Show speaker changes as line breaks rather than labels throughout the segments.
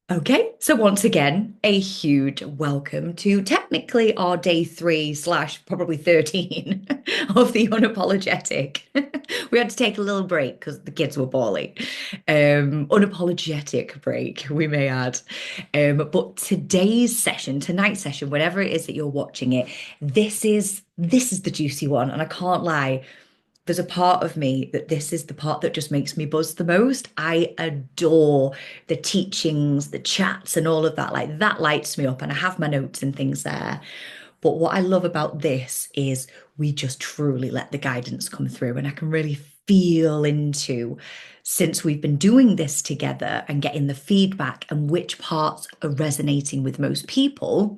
Okay, so once again, a huge welcome to technically our day three slash probably 13 of the unapologetic. We had to take a little break because the kids were poorly. Unapologetic break, we may add. But today's session, tonight's session, whatever it is that you're watching it, this is the juicy one, and I can't lie. There's a part of me that this is the part that just makes me buzz the most. I adore the teachings, the chats, and all of that. Like that lights me up, and I have my notes and things there. But what I love about this is we just truly let the guidance come through, and I can really feel into since we've been doing this together and getting the feedback and which parts are resonating with most people,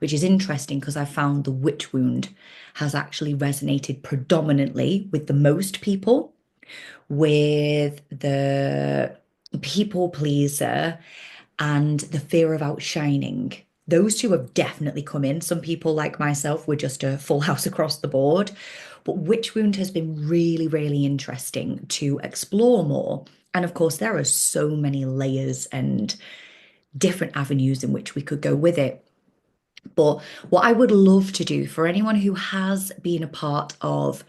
which is interesting because I found the witch wound has actually resonated predominantly with the most people, with the people pleaser and the fear of outshining. Those two have definitely come in. Some people, like myself, were just a full house across the board. But witch wound has been really, really interesting to explore more. And of course, there are so many layers and different avenues in which we could go with it. But what I would love to do for anyone who has been a part of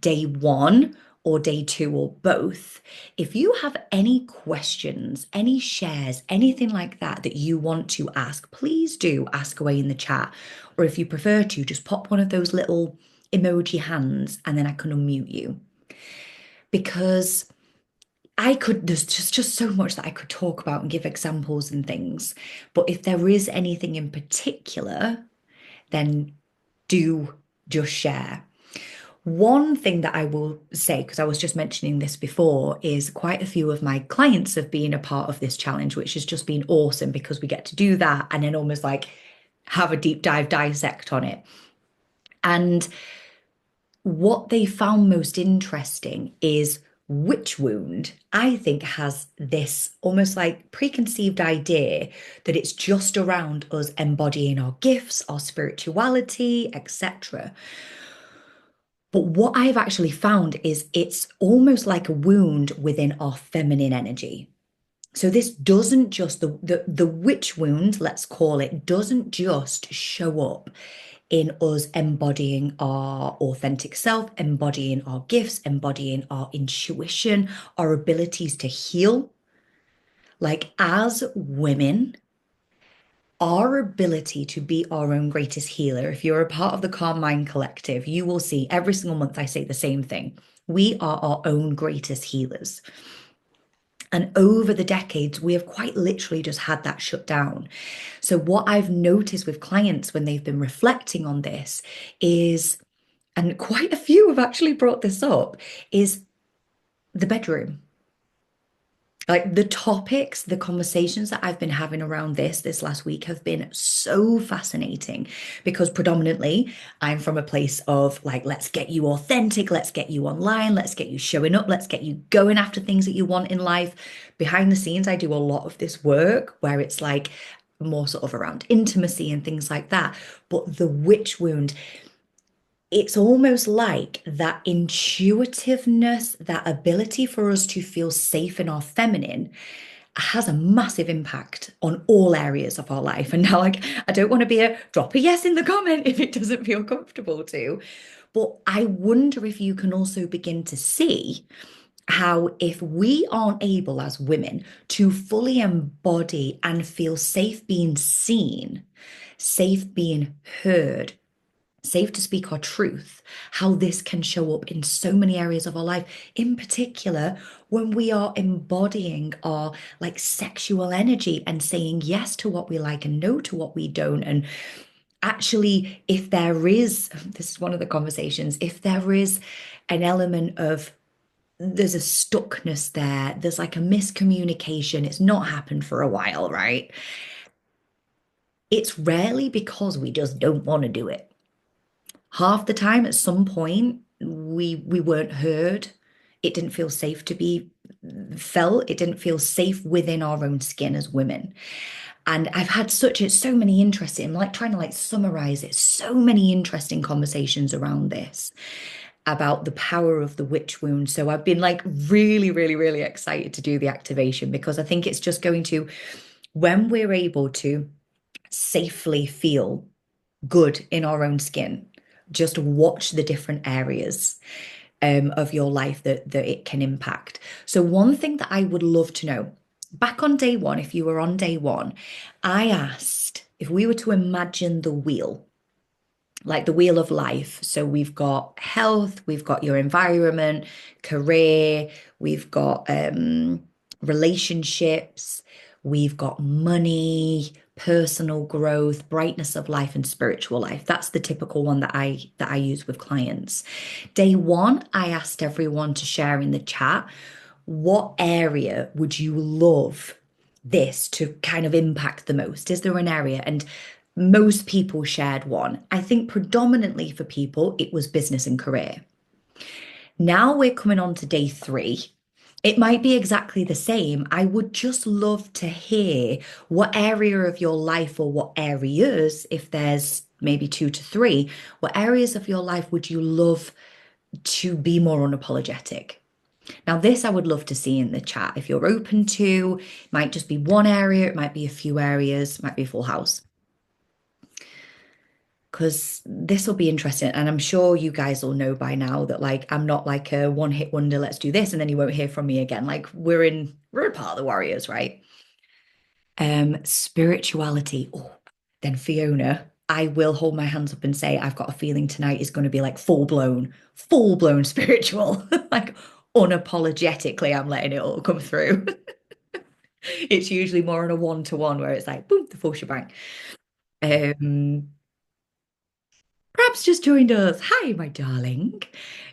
day one or day two or both, if you have any questions, any shares, anything like that that you want to ask, please do ask away in the chat. Or if you prefer to, just pop one of those little emoji hands and then I can unmute you. Because there's just so much that I could talk about and give examples and things. But if there is anything in particular, then do just share. One thing that I will say, because I was just mentioning this before, is quite a few of my clients have been a part of this challenge, which has just been awesome because we get to do that and then almost like have a deep dive dissect on it. And what they found most interesting is witch wound, I think, has this almost like preconceived idea that it's just around us embodying our gifts, our spirituality, etc. But what I've actually found is it's almost like a wound within our feminine energy. So this doesn't just the witch wound, let's call it, doesn't just show up in us embodying our authentic self, embodying our gifts, embodying our intuition, our abilities to heal. Like as women, our ability to be our own greatest healer. If you're a part of the Calm Mind Collective, you will see every single month I say the same thing. We are our own greatest healers. And over the decades, we have quite literally just had that shut down. So, what I've noticed with clients when they've been reflecting on this is, and quite a few have actually brought this up, is the bedroom. Like the topics, the conversations that I've been having around this last week have been so fascinating because predominantly I'm from a place of like, let's get you authentic, let's get you online, let's get you showing up, let's get you going after things that you want in life. Behind the scenes, I do a lot of this work where it's like more sort of around intimacy and things like that. But the witch wound, it's almost like that intuitiveness, that ability for us to feel safe in our feminine has a massive impact on all areas of our life. And now, like, I don't want to be a drop a yes in the comment if it doesn't feel comfortable to. But I wonder if you can also begin to see how, if we aren't able as women to fully embody and feel safe being seen, safe being heard, safe to speak our truth, how this can show up in so many areas of our life, in particular when we are embodying our like sexual energy and saying yes to what we like and no to what we don't. And actually, if there is, this is one of the conversations, if there is an element of there's a stuckness there, there's like a miscommunication, it's not happened for a while, right? It's rarely because we just don't want to do it. Half the time at some point we weren't heard. It didn't feel safe to be felt. It didn't feel safe within our own skin as women. And I've had so many interesting, I'm like trying to like summarize it, so many interesting conversations around this about the power of the witch wound. So I've been like really, really, really excited to do the activation because I think it's just going to When we're able to safely feel good in our own skin, just watch the different areas of your life that it can impact. So one thing that I would love to know, back on day one, if you were on day one, I asked if we were to imagine the wheel, like the wheel of life. So we've got health, we've got your environment, career, we've got relationships, we've got money, personal growth, brightness of life, and spiritual life. That's the typical one that I use with clients. Day one, I asked everyone to share in the chat, what area would you love this to kind of impact the most? Is there an area? And most people shared one. I think predominantly for people, it was business and career. Now we're coming on to day three. It might be exactly the same. I would just love to hear what area of your life, or what areas, if there's maybe two to three, what areas of your life would you love to be more unapologetic? Now, this I would love to see in the chat. If you're open to, it might just be one area, it might be a few areas, it might be a full house. Because this will be interesting. And I'm sure you guys will know by now that like I'm not like a one hit wonder, let's do this, and then you won't hear from me again. Like we're a part of the Warriors, right? Spirituality. Oh, then Fiona, I will hold my hands up and say I've got a feeling tonight is going to be like full blown spiritual. Like unapologetically, I'm letting it all come through. It's usually more on a one-to-one where it's like boom, the full shebang. Um, Perhaps just joined us. Hi, my darling.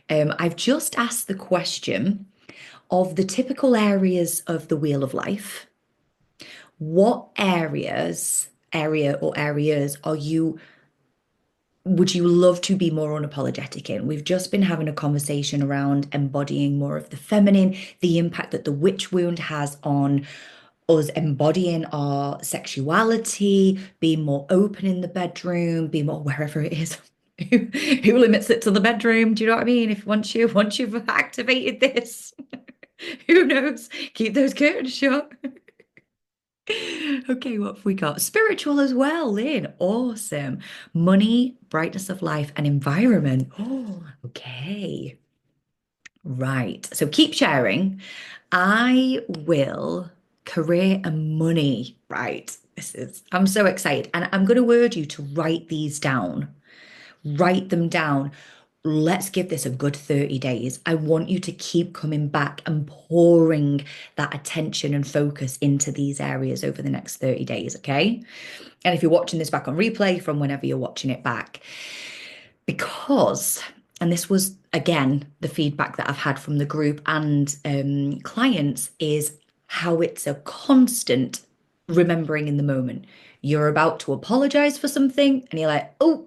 I've just asked the question of the typical areas of the wheel of life. What area or areas would you love to be more unapologetic in? We've just been having a conversation around embodying more of the feminine, the impact that the witch wound has on us embodying our sexuality, being more open in the bedroom, be more wherever it is. Who limits it to the bedroom? Do you know what I mean? If once you've activated this, who knows? Keep those curtains shut. Okay, what have we got? Spiritual as well, Lynn. Awesome. Money, brightness of life, and environment. Oh, okay. Right. So keep sharing. I will career and money. Right. I'm so excited. And I'm going to urge you to write these down. Write them down. Let's give this a good 30 days. I want you to keep coming back and pouring that attention and focus into these areas over the next 30 days, okay? And if you're watching this back on replay from whenever you're watching it back, because, and this was again the feedback that I've had from the group and clients, is how it's a constant remembering in the moment. You're about to apologize for something and you're like, oh,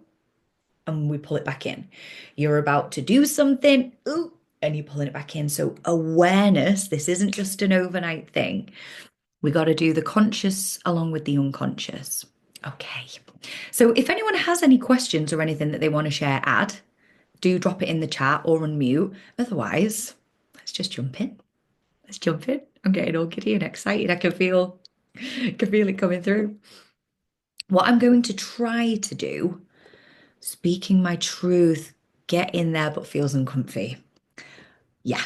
and we pull it back in. You're about to do something, ooh, and you're pulling it back in. So awareness, this isn't just an overnight thing. We got to do the conscious along with the unconscious. Okay. So if anyone has any questions or anything that they want to share, do drop it in the chat or unmute. Otherwise, let's just jump in. Let's jump in. I'm getting all giddy and excited. I can feel it coming through. What I'm going to try to do, speaking my truth, get in there but feels uncomfy. Yeah.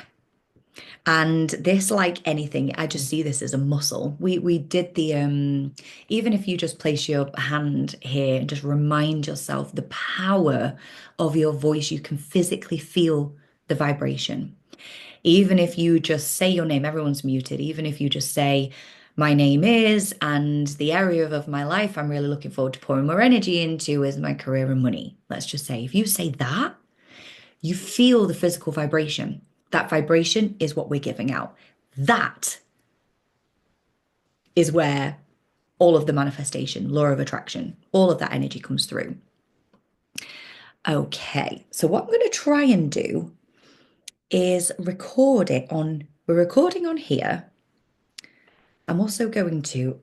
And this, like anything, I just see this as a muscle. We did the even if you just place your hand here and just remind yourself the power of your voice, you can physically feel the vibration. Even if you just say your name, everyone's muted. Even if you just say, my name is, and the area of my life I'm really looking forward to pouring more energy into is my career and money. Let's just say, if you say that, you feel the physical vibration. That vibration is what we're giving out. That is where all of the manifestation, law of attraction, all of that energy comes through. Okay, so what I'm going to try and do is record it on, we're recording on here. I'm also going to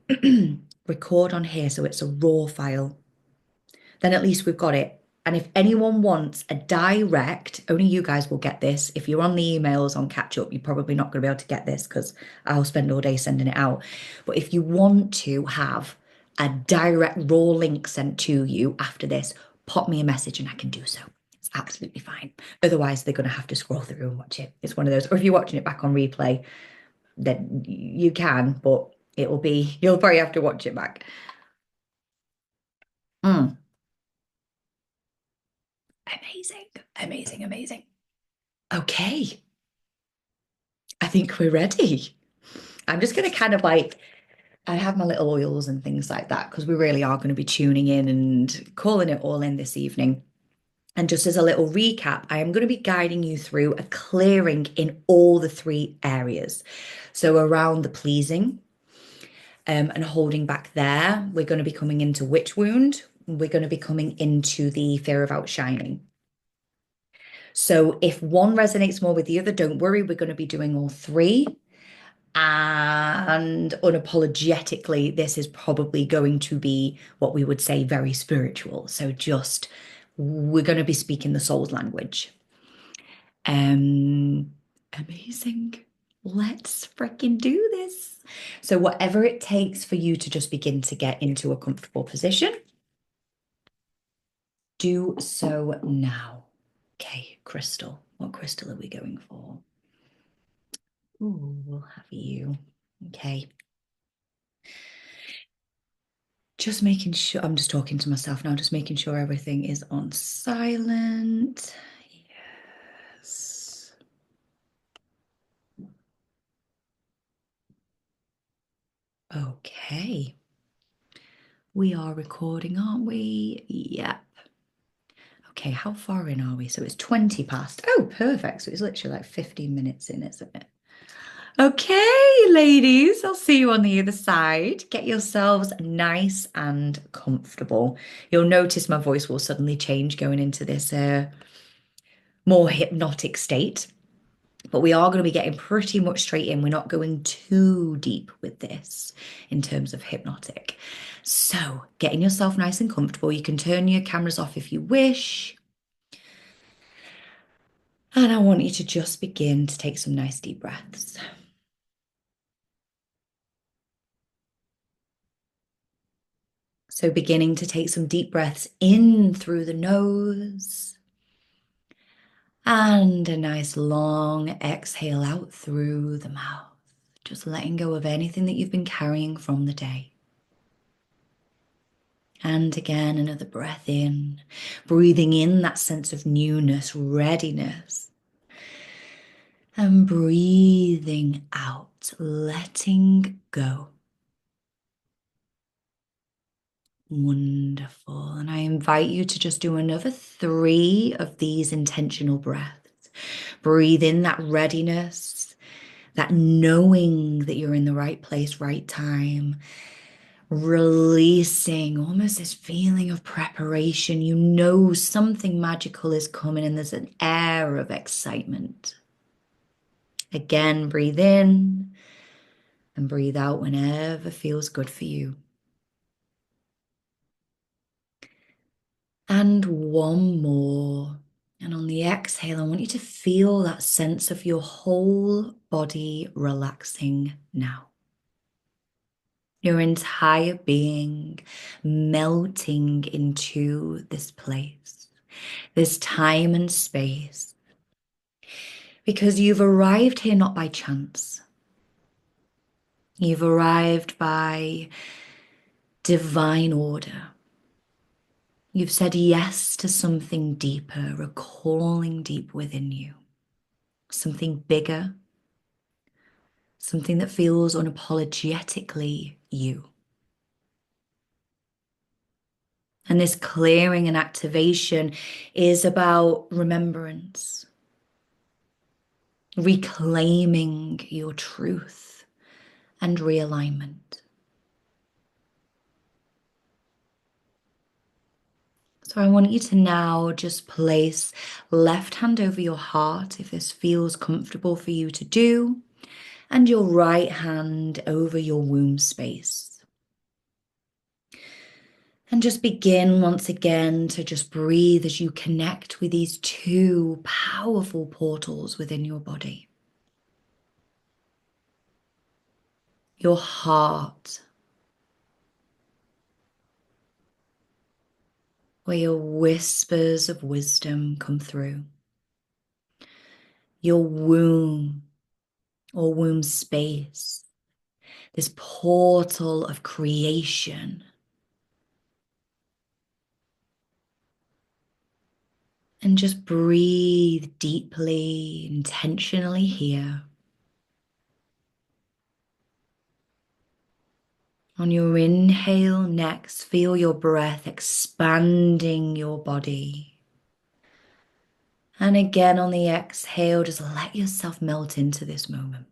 record on here so it's a raw file. Then at least we've got it And if anyone wants a direct, only you guys will get this. If you're on the emails on catch up, you're probably not going to be able to get this because I'll spend all day sending it out. But if you want to have a direct raw link sent to you after this, pop me a message and I can do so. It's absolutely fine. Otherwise, they're going to have to scroll through and watch it. It's one of those. Or if you're watching it back on replay, then you can, but you'll probably have to watch it back. Mm. Amazing, amazing, amazing. Okay, I think we're ready. I'm just going to kind of like, I have my little oils and things like that because we really are going to be tuning in and calling it all in this evening. And just as a little recap, I am going to be guiding you through a clearing in all the three areas. So around the pleasing and holding back there, we're going to be coming into witch wound. We're going to be coming into the fear of outshining. So if one resonates more with the other, don't worry, we're going to be doing all three. And unapologetically, this is probably going to be what we would say very spiritual. So just we're going to be speaking the soul's language. Um, Amazing. Let's freaking do this. So whatever it takes for you to just begin to get into a comfortable position, do so now. Okay, crystal. What crystal are we going for? Ooh, we'll have you. Okay. Just making sure, I'm just talking to myself now, just making sure everything is on silent. Yes. Okay. We are recording, aren't we? Yep. Okay, how far in are we? So it's 20 past. Oh, perfect. So it's literally like 15 minutes in, isn't it? Okay, ladies, I'll see you on the other side. Get yourselves nice and comfortable. You'll notice my voice will suddenly change going into this more hypnotic state. But we are going to be getting pretty much straight in. We're not going too deep with this in terms of hypnotic. So, getting yourself nice and comfortable. You can turn your cameras off if you wish. And I want you to just begin to take some nice deep breaths. So, beginning to take some deep breaths in through the nose and a nice long exhale out through the mouth. Just letting go of anything that you've been carrying from the day. And again, another breath in, breathing in that sense of newness, readiness. And breathing out, letting go. Wonderful. And I invite you to just do another 3 of these intentional breaths. Breathe in that readiness, that knowing that you're in the right place, right time. Releasing almost this feeling of preparation. You know something magical is coming and there's an air of excitement. Again, breathe in and breathe out whenever feels good for you. And one more. And on the exhale, I want you to feel that sense of your whole body relaxing now. Your entire being melting into this place, this time and space. Because you've arrived here not by chance. You've arrived by divine order. You've said yes to something deeper, a calling deep within you. Something bigger, something that feels unapologetically you. And this clearing and activation is about remembrance, reclaiming your truth and realignment. So I want you to now just place left hand over your heart if this feels comfortable for you to do, and your right hand over your womb space. And just begin once again to just breathe as you connect with these two powerful portals within your body. Your heart, where your whispers of wisdom come through. Your womb or womb space, this portal of creation. And just breathe deeply, intentionally here. On your inhale next, feel your breath expanding your body. And again on the exhale, just let yourself melt into this moment.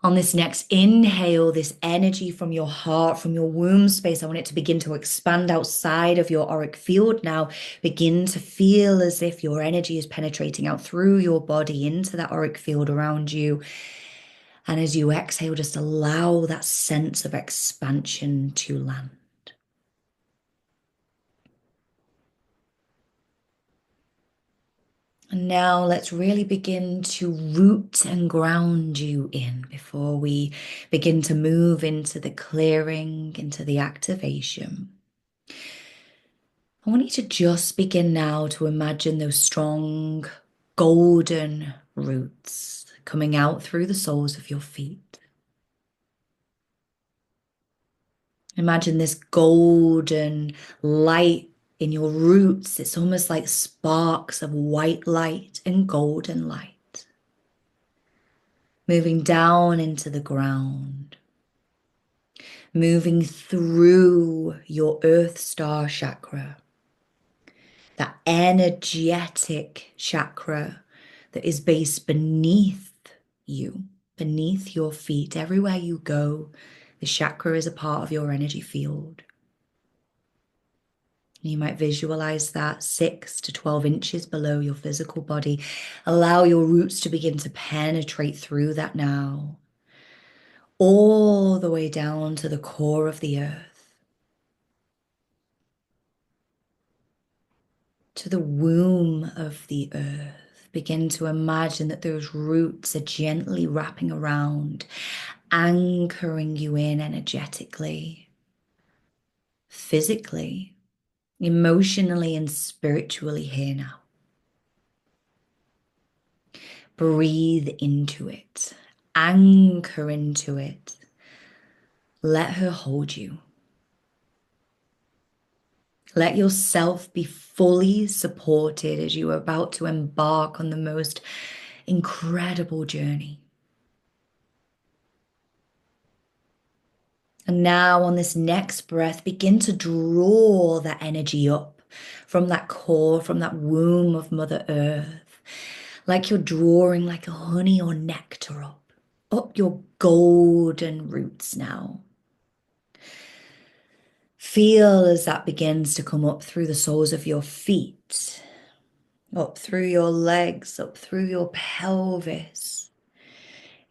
On this next inhale, this energy from your heart, from your womb space, I want it to begin to expand outside of your auric field now. Begin to feel as if your energy is penetrating out through your body into that auric field around you. And as you exhale, just allow that sense of expansion to land. And now let's really begin to root and ground you in before we begin to move into the clearing, into the activation. I want you to just begin now to imagine those strong golden roots coming out through the soles of your feet. Imagine this golden light in your roots. It's almost like sparks of white light and golden light moving down into the ground, moving through your earth star chakra, that energetic chakra that is based beneath you, beneath your feet. Everywhere you go, the chakra is a part of your energy field. You might visualize that 6 to 12 inches below your physical body. Allow your roots to begin to penetrate through that now, all the way down to the core of the earth, to the womb of the earth. Begin to imagine that those roots are gently wrapping around, anchoring you in energetically, physically, emotionally, and spiritually here now. Breathe into it, anchor into it. Let her hold you. Let yourself be fully supported as you are about to embark on the most incredible journey. And now on this next breath, begin to draw that energy up from that core, from that womb of Mother Earth, like you're drawing like a honey or nectar up your golden roots now. Feel as that begins to come up through the soles of your feet, up through your legs, up through your pelvis,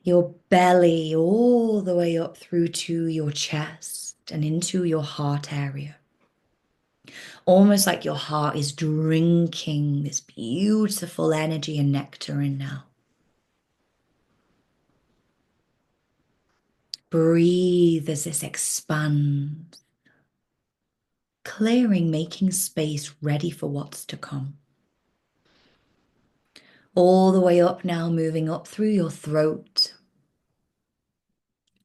your belly, all the way up through to your chest and into your heart area. Almost like your heart is drinking this beautiful energy and nectar in now. Breathe as this expands, clearing, making space ready for what's to come. All the way up now, moving up through your throat,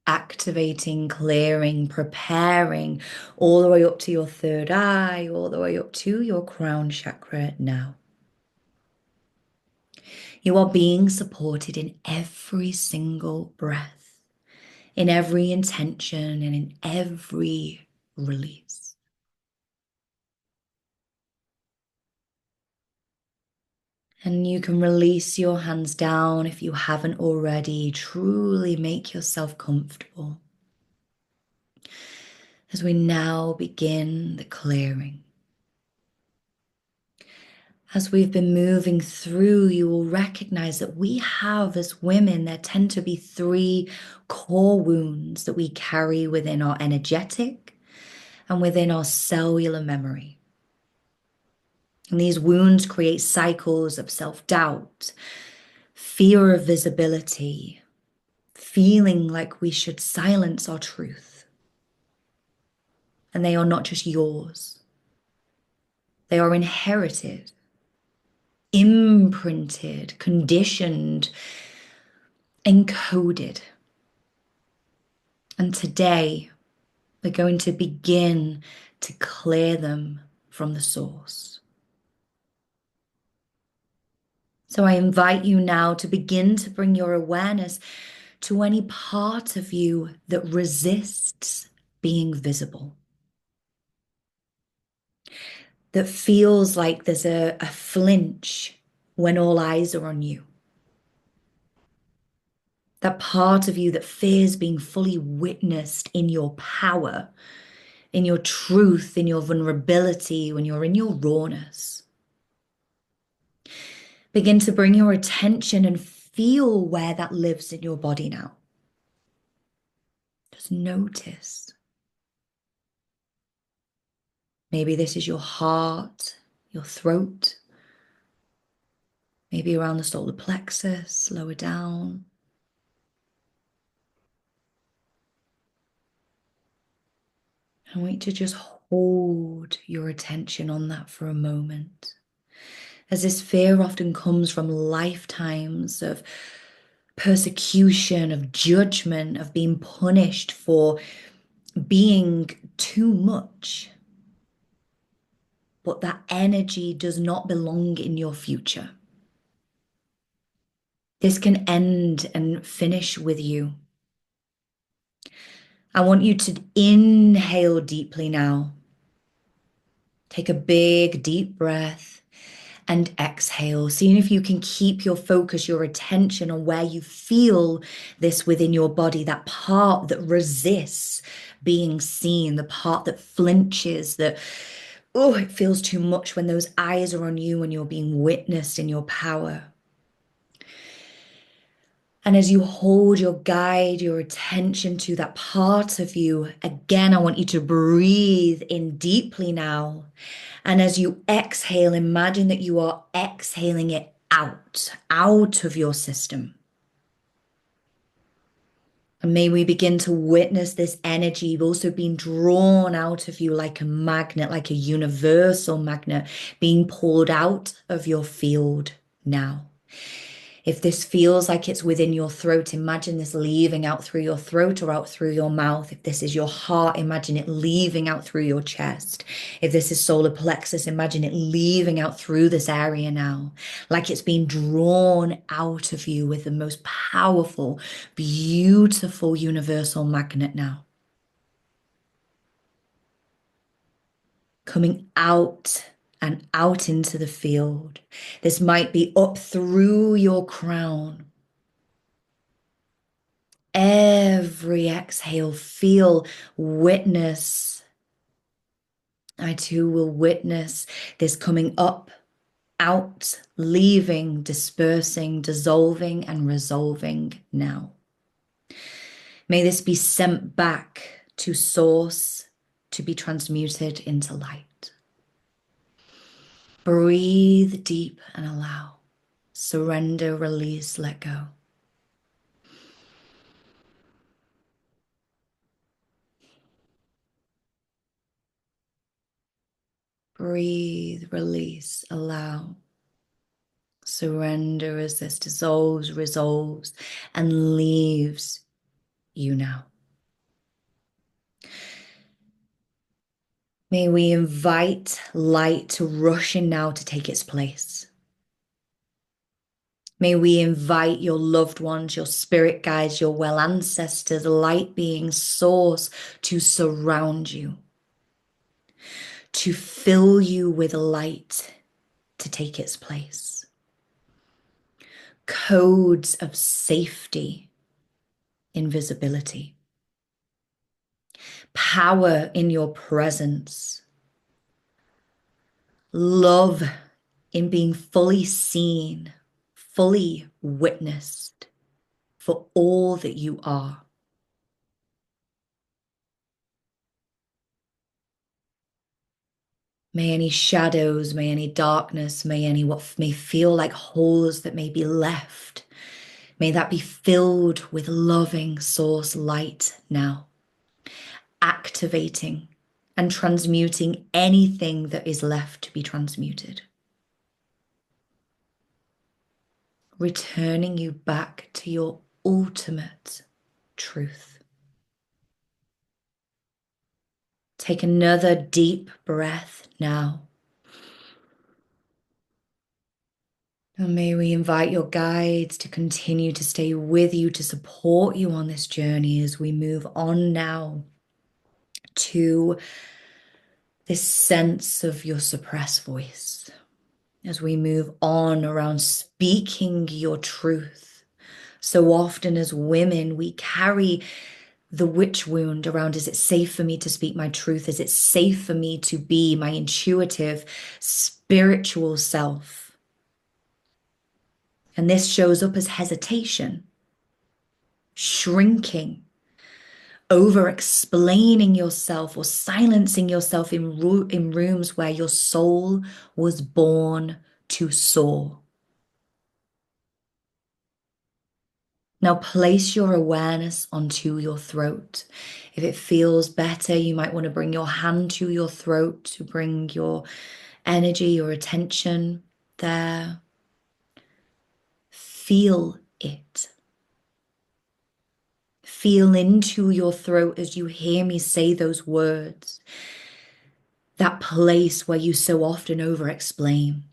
activating, clearing, preparing, all the way up to your third eye, all the way up to your crown chakra now. You are being supported in every single breath, in every intention, and in every release. And you can release your hands down if you haven't already. Truly make yourself comfortable as we now begin the clearing. As we've been moving through, you will recognize that we have, as women, there tend to be three core wounds that we carry within our energetic and within our cellular memory. And these wounds create cycles of self-doubt, fear of visibility, feeling like we should silence our truth. And they are not just yours, they are inherited, imprinted, conditioned, encoded. And today, we're going to begin to clear them from the source. So I invite you now to begin to bring your awareness to any part of you that resists being visible, that feels like there's a flinch when all eyes are on you. That part of you that fears being fully witnessed in your power, in your truth, in your vulnerability, when you're in your rawness. Begin to bring your attention and feel where that lives in your body now. Just notice. Maybe this is your heart, your throat, maybe around the solar plexus, lower down. I want you to just hold your attention on that for a moment. As this fear often comes from lifetimes of persecution, of judgment, of being punished for being too much. But that energy does not belong in your future. This can end and finish with you. I want you to inhale deeply now. Take a big, deep breath and exhale, seeing if you can keep your focus, your attention on where you feel this within your body, that part that resists being seen, the part that flinches, that, oh, it feels too much when those eyes are on you and you're being witnessed in your power. And as you hold your guide, your attention to that part of you, again, I want you to breathe in deeply now. And as you exhale, imagine that you are exhaling it out of your system. And may we begin to witness this energy also being drawn out of you like a magnet, like a universal magnet, being pulled out of your field now. If this feels like it's within your throat, imagine this leaving out through your throat or out through your mouth. If this is your heart, imagine it leaving out through your chest. If this is solar plexus, imagine it leaving out through this area now, like it's being drawn out of you with the most powerful, beautiful universal magnet now. Coming out and out into the field. This might be up through your crown. Every exhale, feel, witness. I too will witness this coming up, out, leaving, dispersing, dissolving, and resolving now. May this be sent back to source to be transmuted into light. Breathe deep and allow. Surrender, release, let go. Breathe, release, allow. Surrender as this dissolves, resolves, and leaves you now. May we invite light to rush in now to take its place. May we invite your loved ones, your spirit guides, your well ancestors, light beings, source to surround you, to fill you with light to take its place. Codes of safety, invisibility, power in your presence, love in being fully seen, fully witnessed for all that you are. May any shadows, may any darkness, may any what may feel like holes that may be left, may that be filled with loving source light now, activating and transmuting anything that is left to be transmuted, returning you back to your ultimate truth. Take another deep breath now. And may we invite your guides to continue to stay with you, to support you on this journey as we move on now to this sense of your suppressed voice. As we move on around speaking your truth. So often as women, we carry the witch wound around, is it safe for me to speak my truth? Is it safe for me to be my intuitive, spiritual self? And this shows up as hesitation, shrinking, over explaining yourself or silencing yourself in rooms where your soul was born to soar. Now place your awareness onto your throat. If it feels better, you might want to bring your hand to your throat to bring your energy, your attention there. Feel it. Feel into your throat as you hear me say those words. That place where you so often over-explain.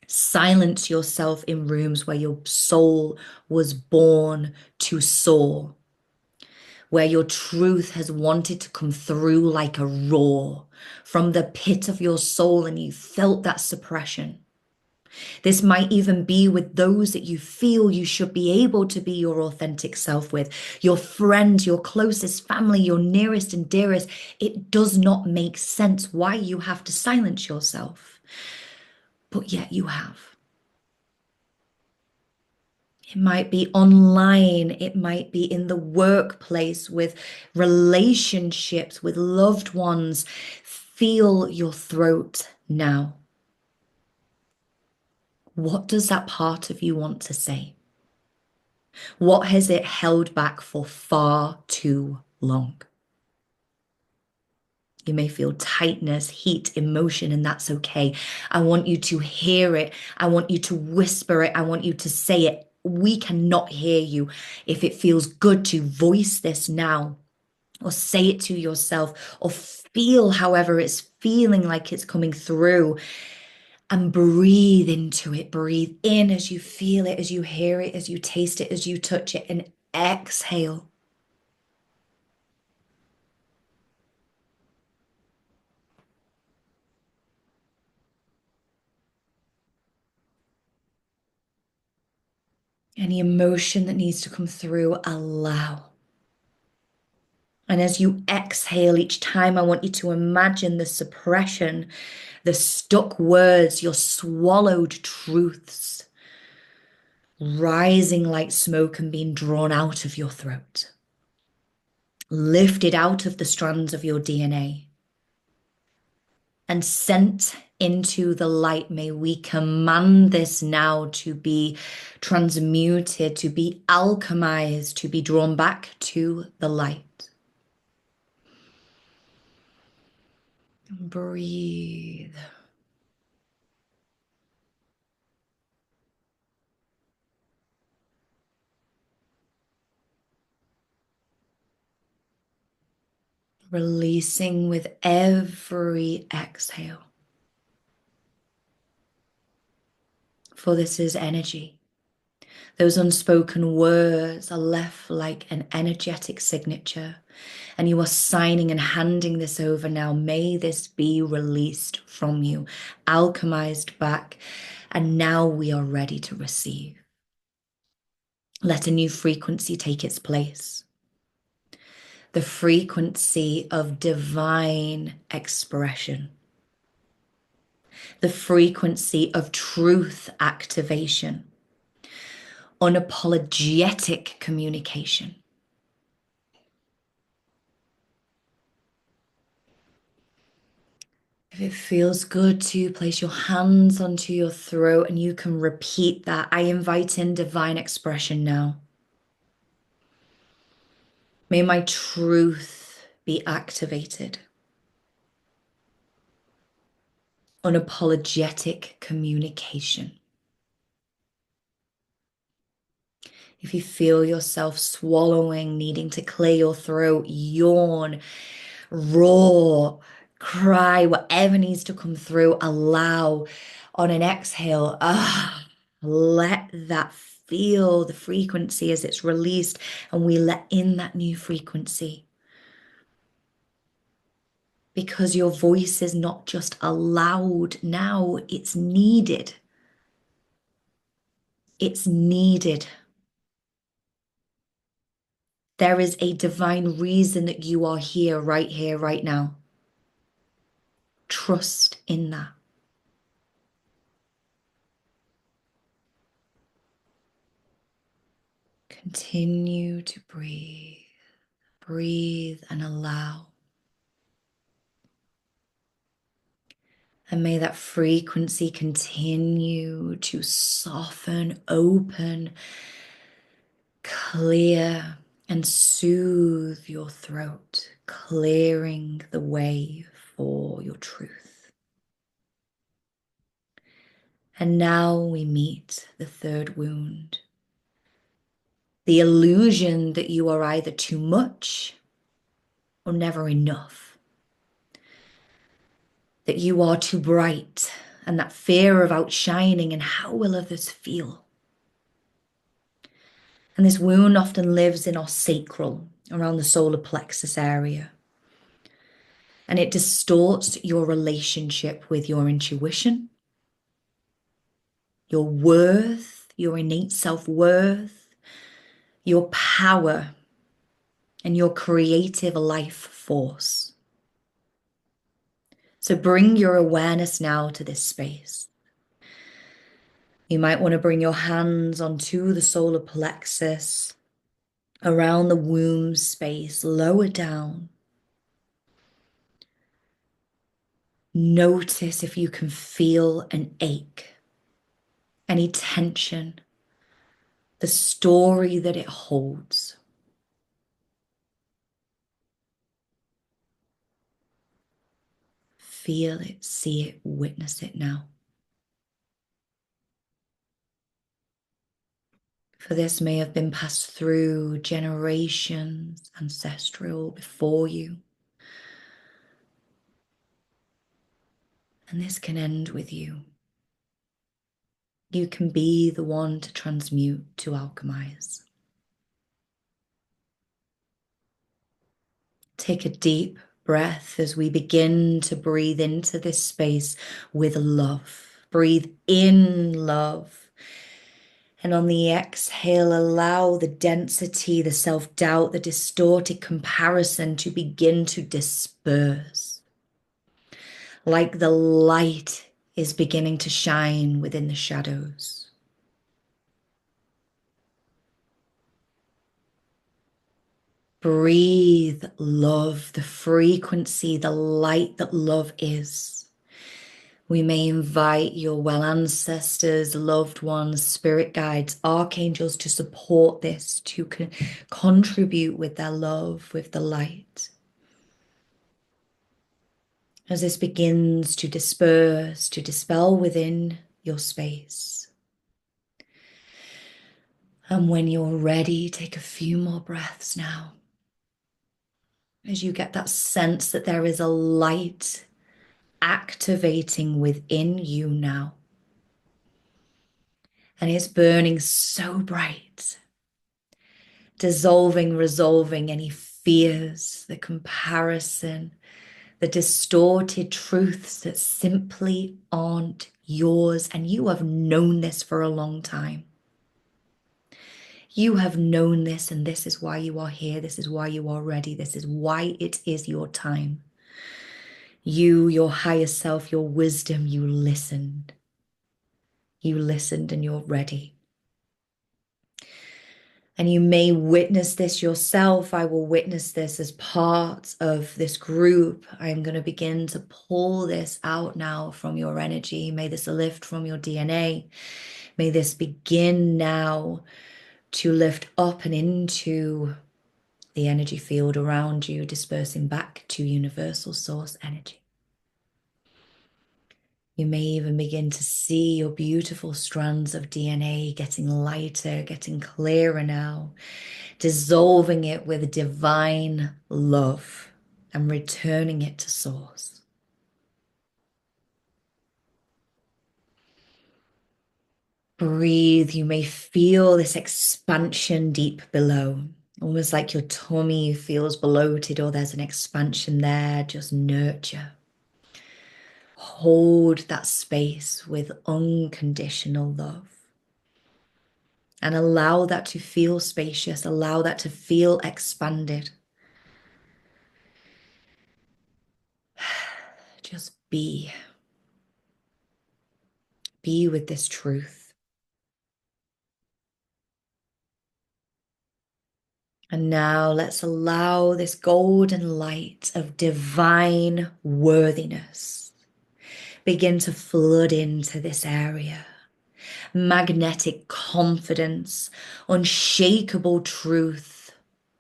Silence yourself in rooms where your soul was born to soar, where your truth has wanted to come through like a roar from the pit of your soul and you felt that suppression. This might even be with those that you feel you should be able to be your authentic self with, your friends, your closest family, your nearest and dearest. It does not make sense why you have to silence yourself, but yet you have. It might be online, it might be in the workplace, with relationships, with loved ones. Feel your throat now. What does that part of you want to say? What has it held back for far too long? You may feel tightness, heat, emotion, and that's okay. I want you to hear it. I want you to whisper it. I want you to say it. We cannot hear you. If it feels good to voice this now, or say it to yourself, or feel however it's feeling like it's coming through, and breathe into it. Breathe in as you feel it, as you hear it, as you taste it, as you touch it, and exhale. Any emotion that needs to come through, allow. And as you exhale each time, I want you to imagine the suppression, the stuck words, your swallowed truths rising like smoke and being drawn out of your throat, lifted out of the strands of your DNA and sent into the light. May we command this now to be transmuted, to be alchemized, to be drawn back to the light. Breathe. Releasing with every exhale. For this is energy. Those unspoken words are left like an energetic signature, and you are signing and handing this over now. May this be released from you, alchemized back, and now we are ready to receive. Let a new frequency take its place. The frequency of divine expression. the frequency of truth activation, unapologetic communication. If it feels good to place your hands onto your throat and you can repeat that, I invite in divine expression now. May my truth be activated. Unapologetic communication. If you feel yourself swallowing, needing to clear your throat, yawn, roar, cry, whatever needs to come through, allow on an exhale. Let that feel the frequency as it's released, and we let in that new frequency. Because your voice is not just allowed now, it's needed. It's needed. There is a divine reason that you are here, right now. Trust in that. Continue to breathe. Breathe and allow. And may that frequency continue to soften, open, clear, and soothe your throat, clearing the way for your truth. And now we meet the third wound. The illusion that you are either too much or never enough. That you are too bright, and that fear of outshining, and how will others feel? And this wound often lives in our sacral, around the solar plexus area. And it distorts your relationship with your intuition, your worth, your innate self-worth, your power, and your creative life force. So bring your awareness now to this space. You might want to bring your hands onto the solar plexus, around the womb space, lower down. Notice if you can feel an ache, any tension, the story that it holds. Feel it, see it, witness it now. For this may have been passed through generations, ancestral, before you. And this can end with you. You can be the one to transmute, to alchemize. Take a deep breath as we begin to breathe into this space with love. Breathe in love. And on the exhale, allow the density, the self-doubt, the distorted comparison to begin to disperse. Like the light is beginning to shine within the shadows. Breathe love, the frequency, the light that love is. We may invite your well ancestors, loved ones, spirit guides, archangels to support this, to contribute with their love, with the light. As this begins to disperse, to dispel within your space. And when you're ready, take a few more breaths now. As you get that sense that there is a light activating within you now. And it's burning so bright, dissolving, resolving any fears, the comparison, the distorted truths that simply aren't yours. And you have known this for a long time. You have known this, and this is why you are here. This is why you are ready. This is why it is your time. You, your higher self, your wisdom, you listened. You listened and you're ready. And you may witness this yourself. I will witness this as part of this group. I'm going to begin to pull this out now from your energy. May this lift from your DNA. May this begin now to lift up and into the energy field around you, dispersing back to universal source energy. You may even begin to see your beautiful strands of DNA getting lighter, getting clearer now, dissolving it with divine love and returning it to source. Breathe. You may feel this expansion deep below, almost like your tummy feels bloated or there's an expansion there. Just nurture. Hold that space with unconditional love. And allow that to feel spacious, allow that to feel expanded. Just be. Be with this truth. And now let's allow this golden light of divine worthiness begin to flood into this area. Magnetic confidence, unshakable truth.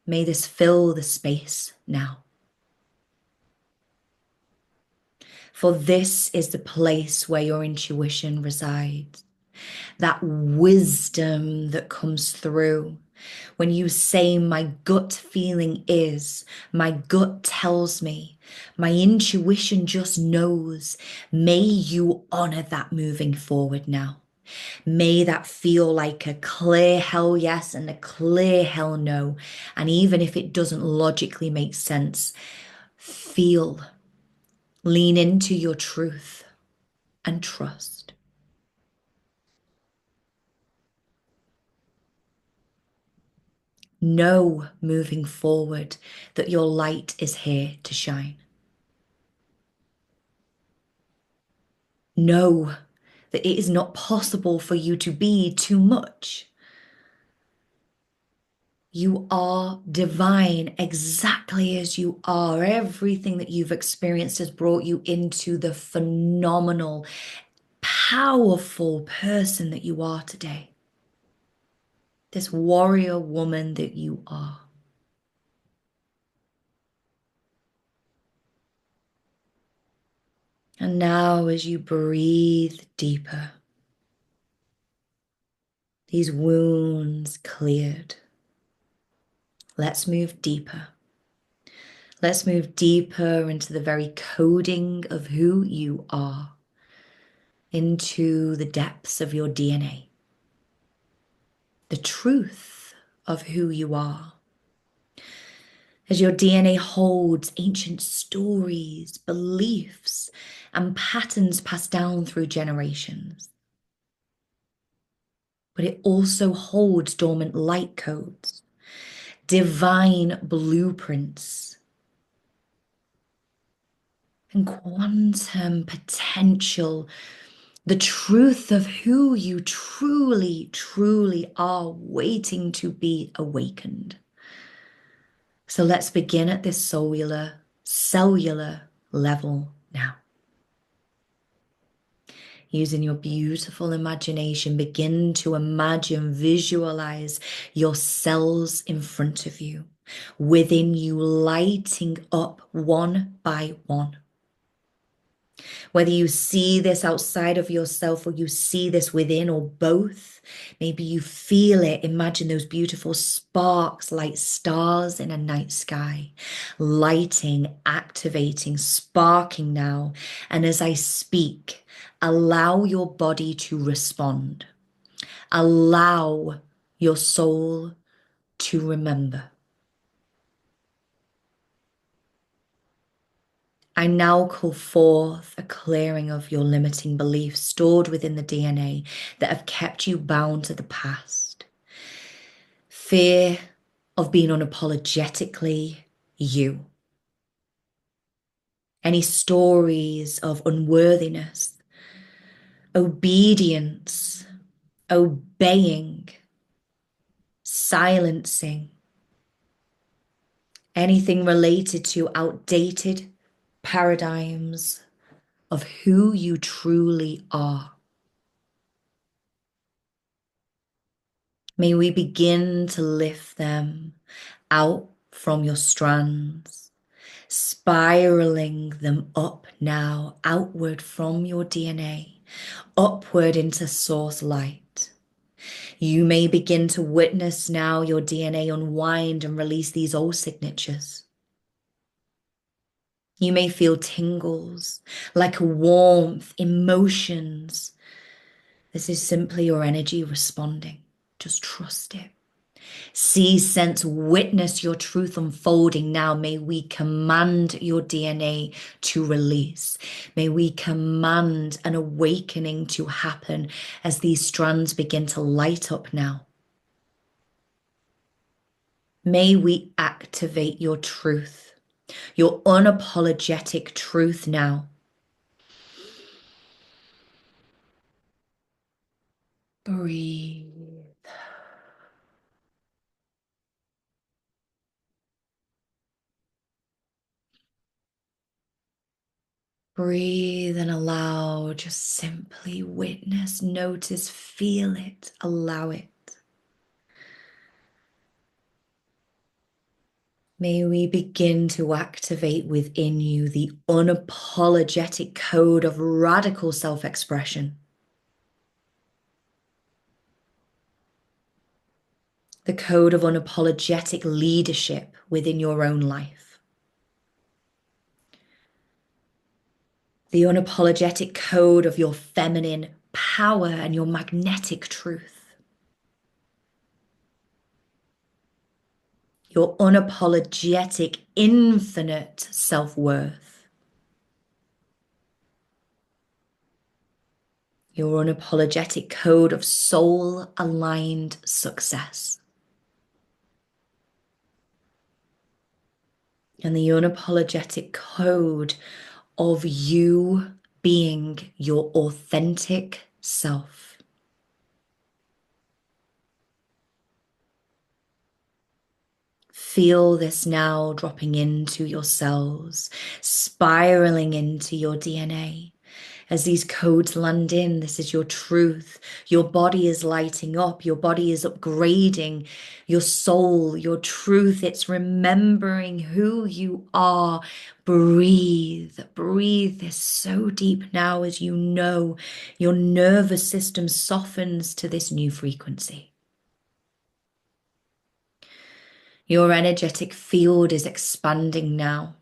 May this fill the space now. For this is the place where your intuition resides. That wisdom that comes through when you say, my gut feeling is, my gut tells me, my intuition just knows. May you honor that moving forward now. May that feel like a clear hell yes and a clear hell no. And even if it doesn't logically make sense, feel, lean into your truth and trust. Know moving forward that your light is here to shine. Know that it is not possible for you to be too much. You are divine exactly as you are. Everything that you've experienced has brought you into the phenomenal, powerful person that you are today. This warrior woman that you are. And now as you breathe deeper, these wounds cleared. Let's move deeper. Let's move deeper into the very coding of who you are, into the depths of your DNA, the truth of who you are. As your DNA holds ancient stories, beliefs, and patterns passed down through generations. But it also holds dormant light codes, divine blueprints, and quantum potential, the truth of who you truly, truly are waiting to be awakened. So let's begin at this cellular level now. Using your beautiful imagination, begin to imagine, visualize your cells in front of you, within you, lighting up one by one. Whether you see this outside of yourself or you see this within or both, maybe you feel it. Imagine those beautiful sparks like stars in a night sky, lighting, activating, sparking now. And as I speak, allow your body to respond. Allow your soul to remember. I now call forth a clearing of your limiting beliefs stored within the DNA that have kept you bound to the past. Fear of being unapologetically you. any stories of unworthiness, obedience, obeying, silencing, anything related to outdated paradigms of who you truly are. May we begin to lift them out from your strands, spiraling them up now, outward from your DNA, upward into source light. You may begin to witness now your DNA unwind and release these old signatures. You may feel tingles, like warmth, emotions. This is simply your energy responding. Just trust it. See, sense, witness your truth unfolding now. May we command your DNA to release. May we command an awakening to happen as these strands begin to light up now. May we activate your truth, your unapologetic truth now. Breathe. Breathe and allow, just simply witness, notice, feel it, allow it. May we begin to activate within you the unapologetic code of radical self-expression. The code of unapologetic leadership within your own life. The unapologetic code of your feminine power and your magnetic truth. Your unapologetic infinite self-worth. Your unapologetic code of soul-aligned success. And the unapologetic code of you being your authentic self. Feel this now dropping into your cells, spiraling into your DNA. As these codes land in, this is your truth. Your body is lighting up. Your body is upgrading. Your soul, your truth, it's remembering who you are. Breathe. Breathe this so deep now as you know your nervous system softens to this new frequency. Your energetic field is expanding now.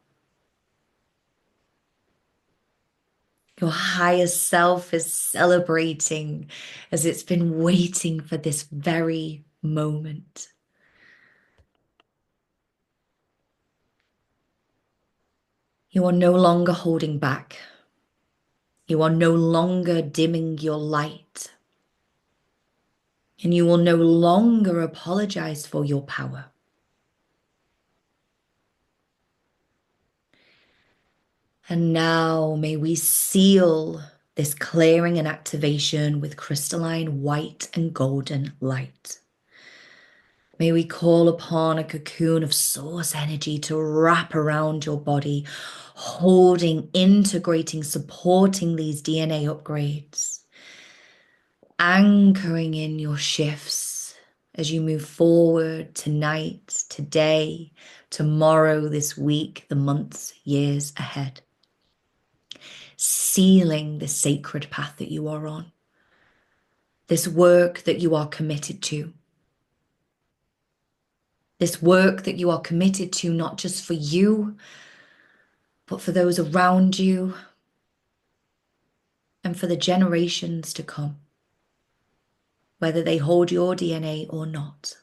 Your higher self is celebrating as it's been waiting for this very moment. You are no longer holding back. You are no longer dimming your light. And you will no longer apologize for your power. And now may we seal this clearing and activation with crystalline white and golden light. May we call upon a cocoon of source energy to wrap around your body, holding, integrating, supporting these DNA upgrades, anchoring in your shifts as you move forward tonight, today, tomorrow, this week, the months, years ahead. Sealing the sacred path that you are on, this work that you are committed to. This work that you are committed to, not just for you, but for those around you and for the generations to come, whether they hold your DNA or not.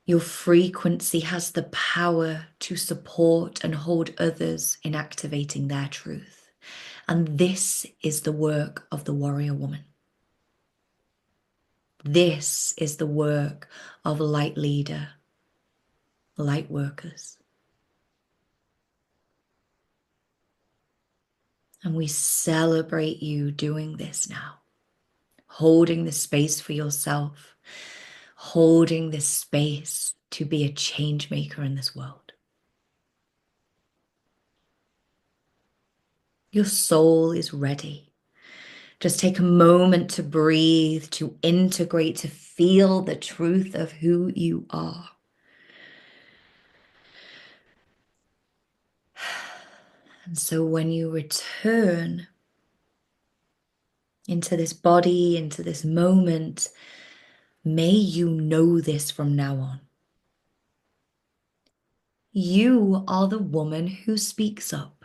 Your frequency has the power to support and hold others in activating their truth. And this is the work of the warrior woman. This is the work of light leader, light workers. And we celebrate you doing this now, holding this space for yourself, holding this space to be a change maker in this world. Your soul is ready. Just take a moment to breathe, to integrate, to feel the truth of who you are. And so when you return into this body, into this moment, may you know this from now on. You are the woman who speaks up.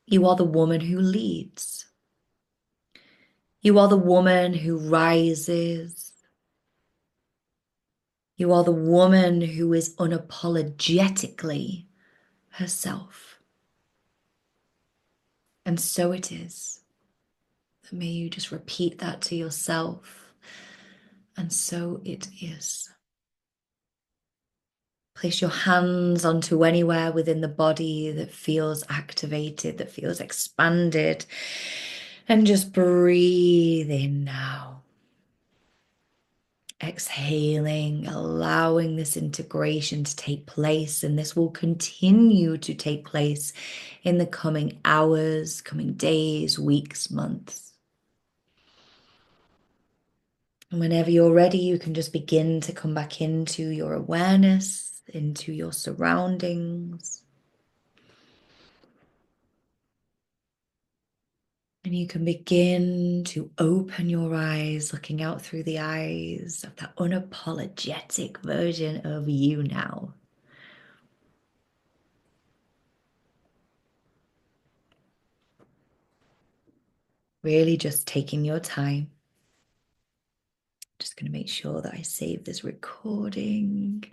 You are the woman who leads. You are the woman who rises. You are the woman who is unapologetically herself. And so it is. May you just repeat that to yourself. And so it is. Place your hands onto anywhere within the body that feels activated, that feels expanded. And just breathe in now. Exhaling, allowing this integration to take place. And this will continue to take place in the coming hours, coming days, weeks, months. And whenever you're ready, you can just begin to come back into your awareness, into your surroundings. And you can begin to open your eyes, looking out through the eyes of that unapologetic version of you now. Really just taking your time. Just going to make sure that I save this recording.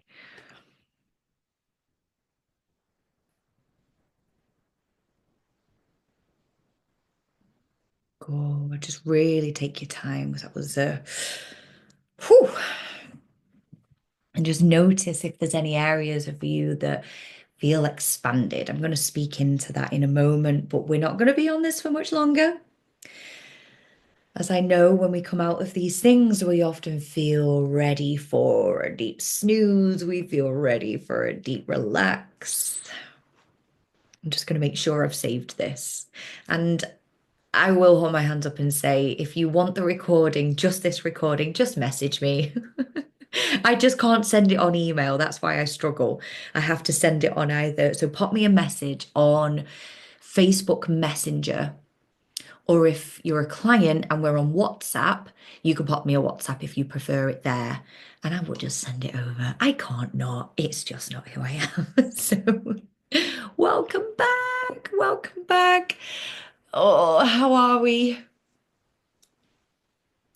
Go, just really take your time because that was whew. And just notice if there's any areas of you that feel expanded. I'm going to speak into that in a moment, but we're not going to be on this for much longer. As I know, when we come out of these things, we often feel ready for a deep snooze. We feel ready for a deep relax. I'm just going to make sure I've saved this. And I will hold my hands up and say, if you want the recording, just this recording, just message me. I just can't send it on email. That's why I struggle. I have to send it on either. So pop me a message on Facebook Messenger. Or if you're a client and we're on WhatsApp, you can pop me a WhatsApp if you prefer it there. And I will just send it over. I can't not. It's just not who I am. So welcome back. Welcome back. Oh, how are we?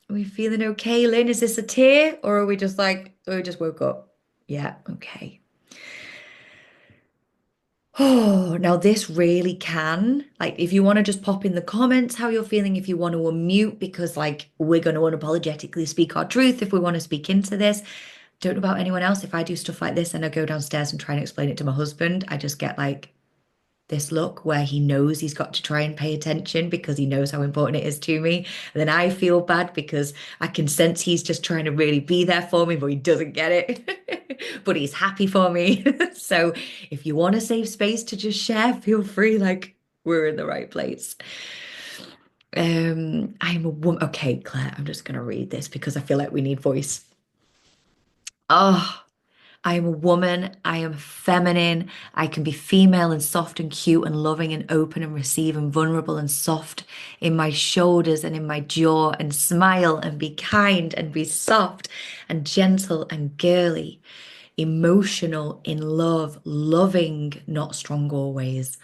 Are we feeling okay, Lynn? Is this a tear or are we just like, oh, we just woke up? Yeah, okay. Oh, now this really can, like, if you want to just pop in the comments how you're feeling, if you want to unmute, because like we're going to unapologetically speak our truth if we want to speak into this. Don't know about anyone else. If I do stuff like this and I go downstairs and try and explain it to my husband, I just get like this look where he knows he's got to try and pay attention because he knows how important it is to me. And then I feel bad because I can sense he's just trying to really be there for me, but he doesn't get it. But he's happy for me. So if you want a safe space to just share, feel free, like we're in the right place. I'm a woman. Okay, Claire, I'm just gonna read this because I feel like we need voice. Oh, I am a woman. I am feminine. I can be female and soft and cute and loving and open and receive and vulnerable and soft in my shoulders and in my jaw and smile and be kind and be soft and gentle and girly, emotional in love, loving, not strong always.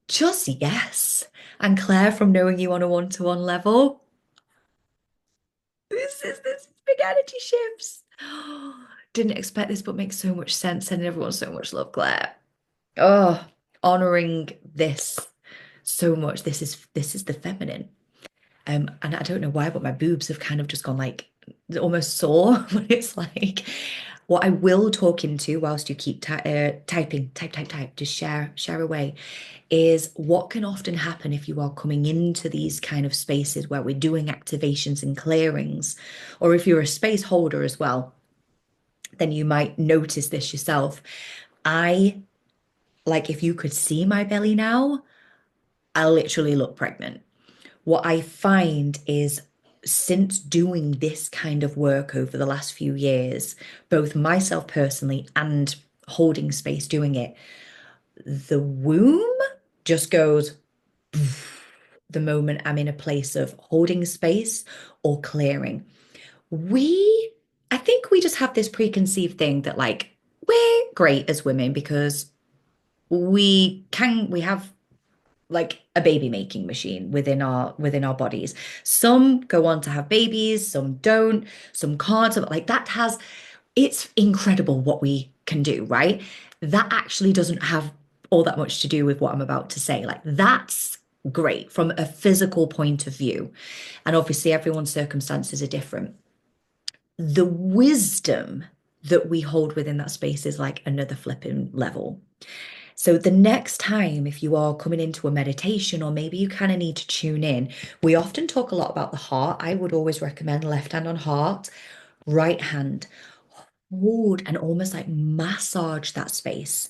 Just yes. And Claire, from knowing you on a one-to-one level, this big energy shifts. Didn't expect this, but makes so much sense. Sending everyone so much love, Claire. Oh, honoring this so much. This is the feminine. And I don't know why, but my boobs have kind of just gone like almost sore. But it's like what I will talk into whilst you keep typing, type, just share away, is what can often happen if you are coming into these kind of spaces where we're doing activations and clearings, or if you're a space holder as well, then you might notice this yourself. I like if you could see my belly now, I literally look pregnant. What I find is since doing this kind of work over the last few years, both myself personally and holding space doing it, the womb just goes the moment I'm in a place of holding space or clearing. We, I think we just have this preconceived thing that like we're great as women because we have like a baby making machine within our bodies. Some go on to have babies, some don't, some can't. Like that has it's incredible what we can do, right? That actually doesn't have all that much to do with what I'm about to say. Like that's great from a physical point of view. And obviously everyone's circumstances are different. The wisdom that we hold within that space is like another flipping level. So the next time, if you are coming into a meditation, or maybe you kind of need to tune in, we often talk a lot about the heart. I would always recommend left hand on heart, right hand. Hold and almost like massage that space.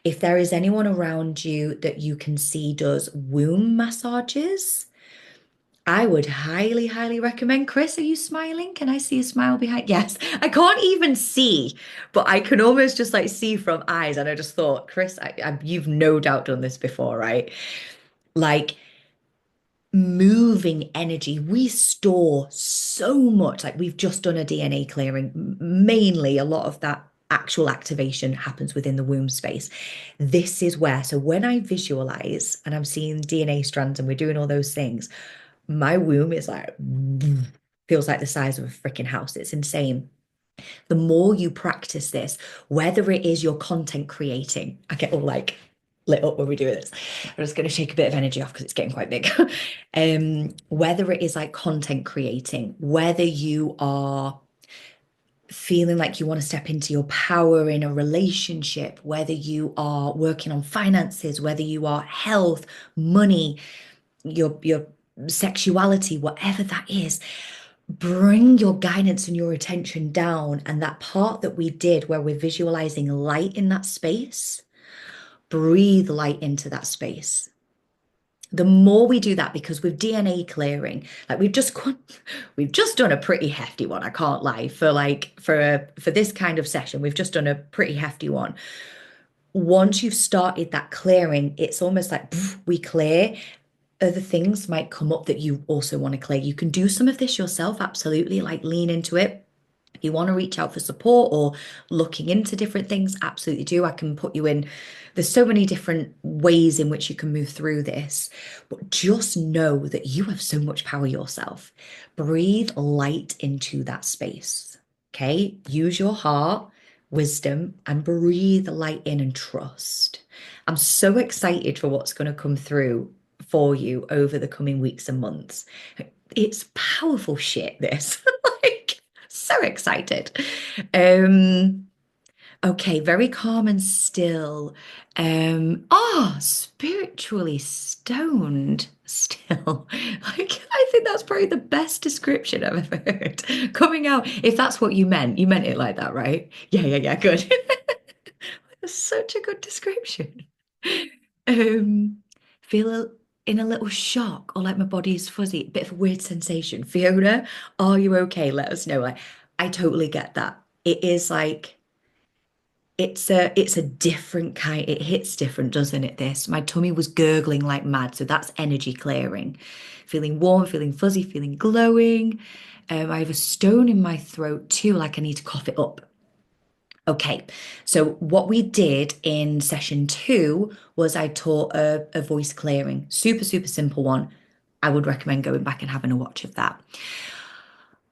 If there is anyone around you that you can see does womb massages, I would highly, highly recommend. Chris, are you smiling? Can I see a smile behind? Yes, I can't even see, but I can almost just like see from eyes. And I just thought, Chris, you've no doubt done this before, right? Like moving energy. We store so much. Like we've just done a DNA clearing. Mainly, a lot of that actual activation happens within the womb space. This is where, so when I visualize and I'm seeing DNA strands and we're doing all those things, my womb is like feels like the size of a freaking house. It's insane. The more you practice this, whether it is your content creating, I get all like lit up when we do this. I'm just going to shake a bit of energy off because it's getting quite big. Whether it is like content creating, whether you are feeling like you want to step into your power in a relationship, whether you are working on finances, whether you are health, money, your sexuality, whatever that is, bring your guidance and your attention down. And that part that we did where we're visualizing light in that space, breathe light into that space. The more we do that, because with DNA clearing, like we've just done a pretty hefty one. I can't lie for this kind of session, we've just done a pretty hefty one. Once you've started that clearing, it's almost like we clear. Other things might come up that you also want to clear. You can do some of this yourself, absolutely, like lean into it. If you want to reach out for support or looking into different things, absolutely do. I can put you in. There's so many different ways in which you can move through this, but just know that you have so much power yourself. Breathe light into that space. Okay. Use your heart, wisdom, and breathe light in and trust. I'm so excited for what's going to come through for you over the coming weeks and months. It's powerful shit, this. Like, so excited. Um, okay, very calm and still. Spiritually stoned still. Like, I think that's probably the best description I've ever heard. Coming out, if that's what you meant it like that, right? Yeah, good. That's such a good description. Um, feel in a little shock or like my body is fuzzy, bit of a weird sensation. Fiona, are you okay? Let us know. Like, I totally get that. It is like it's a different kind. It hits different, doesn't it? This. My tummy was gurgling like mad, so that's energy clearing. Feeling warm, feeling fuzzy, feeling glowing. I have a stone in my throat too, like I need to cough it up. Okay, so what we did in session two was I taught a voice clearing, super, super simple one. I would recommend going back and having a watch of that.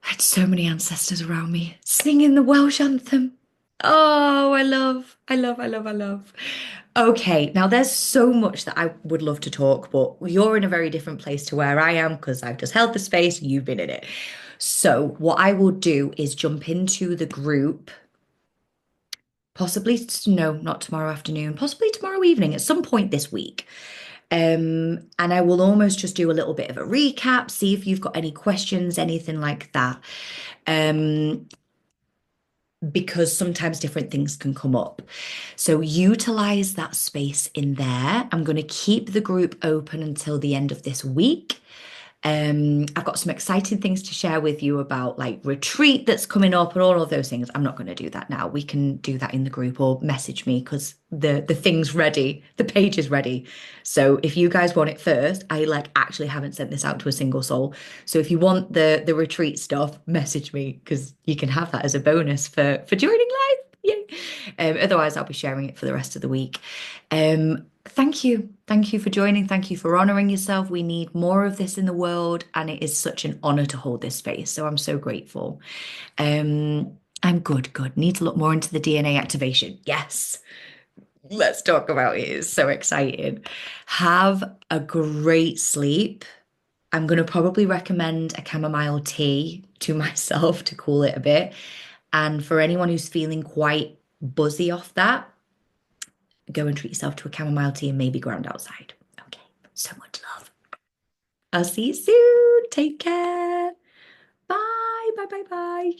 I had so many ancestors around me singing the Welsh anthem. Oh, I love. Okay, now there's so much that I would love to talk, but you're in a very different place to where I am because I've just held the space, you've been in it. So, what I will do is jump into the group, possibly, no, not tomorrow afternoon, possibly tomorrow evening at some point this week. And I will almost just do a little bit of a recap, see if you've got any questions, anything like that. Um, because sometimes different things can come up. So utilize that space in there. I'm going to keep the group open until the end of this week. I've got some exciting things to share with you about like retreat that's coming up and all of those things. I'm not going to do that now. We can do that in the group or message me because the thing's ready, the page is ready. So if you guys want it first, I like actually haven't sent this out to a single soul. So if you want the retreat stuff, message me because you can have that as a bonus for joining live. Yay. Otherwise, I'll be sharing it for the rest of the week. Thank you. Thank you for joining. Thank you for honoring yourself. We need more of this in the world, and it is such an honor to hold this space. So I'm so grateful. I'm good, good. Need to look more into the DNA activation. Yes. Let's talk about it. It's so exciting. Have a great sleep. I'm going to probably recommend a chamomile tea to myself to cool it a bit. And for anyone who's feeling quite buzzy off that, go and treat yourself to a chamomile tea and maybe ground outside. Okay. So much love. I'll see you soon. Take care. Bye. Bye. Bye. Bye.